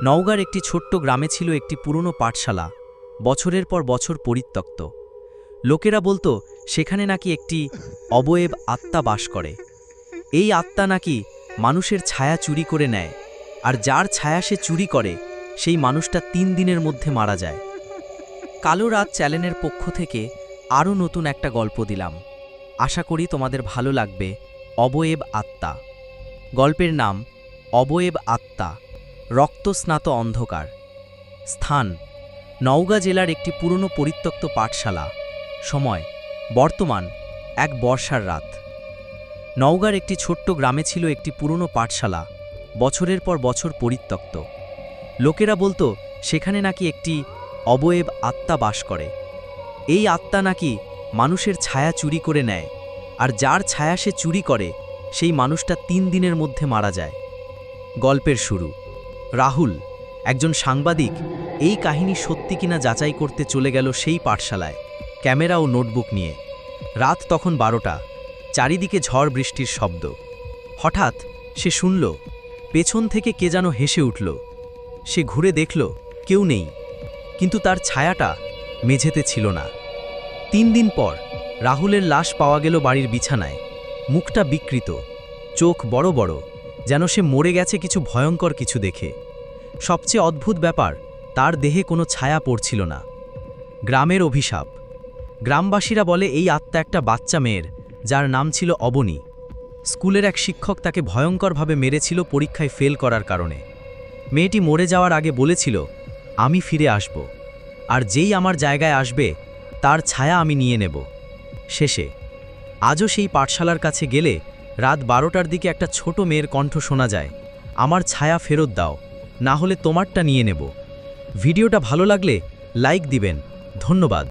নওগাঁর একটি ছোট্ট গ্রামে ছিল একটি পুরনো পাঠশালা, বছরের পর বছর পরিত্যক্ত। লোকেরা বলতো সেখানে নাকি একটি অবয়ব আত্মা বাস করে। এই আত্মা নাকি মানুষের ছায়া চুরি করে নেয়, আর যার ছায়া সে চুরি করে সেই মানুষটা ৩ দিনের মধ্যে মারা যায়। কালো রাত চ্যানেলের পক্ষ থেকে আরও নতুন একটা গল্প দিলাম। আশা করি তোমাদের ভালো লাগবে। অবয়ব আত্মা। গল্পের নাম অবয়ব আত্মা, রক্তস্নাত অন্ধকার। স্থান নওগাঁ জেলার একটি পুরনো পরিত্যক্ত পাঠশালা। সময় বর্তমান, এক বর্ষার রাত। নওগাঁর একটি ছোট্ট গ্রামে ছিল একটি পুরনো পাঠশালা, বছরের পর বছর পরিত্যক্ত। লোকেরা বলতো সেখানে নাকি একটি অবয়ব আত্মা বাস করে। এই আত্মা নাকি মানুষের ছায়া চুরি করে নেয়, আর যার ছায়া সে চুরি করে সেই মানুষটা ৩ দিনের মধ্যে মারা যায়। গল্পের শুরু। রাহুল, একজন সাংবাদিক, এই কাহিনী সত্যি কিনা যাচাই করতে চলে গেল সেই পাঠশালায়, ক্যামেরা ও নোটবুক নিয়ে। রাত তখন 12টা, চারিদিকে ঝড় বৃষ্টির শব্দ। হঠাৎ সে শুনল পেছন থেকে কে যেন হেসে উঠল। সে ঘুরে দেখল কেউ নেই, কিন্তু তার ছায়াটা মেঝেতে ছিল না। ৩ দিন পর রাহুলের লাশ পাওয়া গেল বাড়ির বিছানায়। মুখটা বিকৃত, চোখ বড় বড়, যেন সে মরে গেছে কিছু ভয়ঙ্কর কিছু দেখে। সবচেয়ে অদ্ভুত ব্যাপার, তার দেহে কোনো ছায়া পড়ছিল না। গ্রামের অভিশাপ। গ্রামবাসীরা বলে এই আত্মা একটা বাচ্চা মেয়ের, যার নাম ছিল অবনী। স্কুলের এক শিক্ষক তাকে ভয়ঙ্করভাবে মেরেছিল পরীক্ষায় ফেল করার কারণে। মেয়েটি মরে যাওয়ার আগে বলেছিল, আমি ফিরে আসব, আর যেই আমার জায়গায় আসবে তার ছায়া আমি নিয়ে নেব। শেষে আজও সেই পাঠশালার কাছে গেলে রাত 12টার দিকে একটা ছোট মেয়ের কণ্ঠ শোনা যায়, আমার ছায়া ফেরত দাও, না হলে তোমারটা নিয়ে নেব। ভিডিওটা ভালো লাগলে লাইক দিবেন। ধন্যবাদ।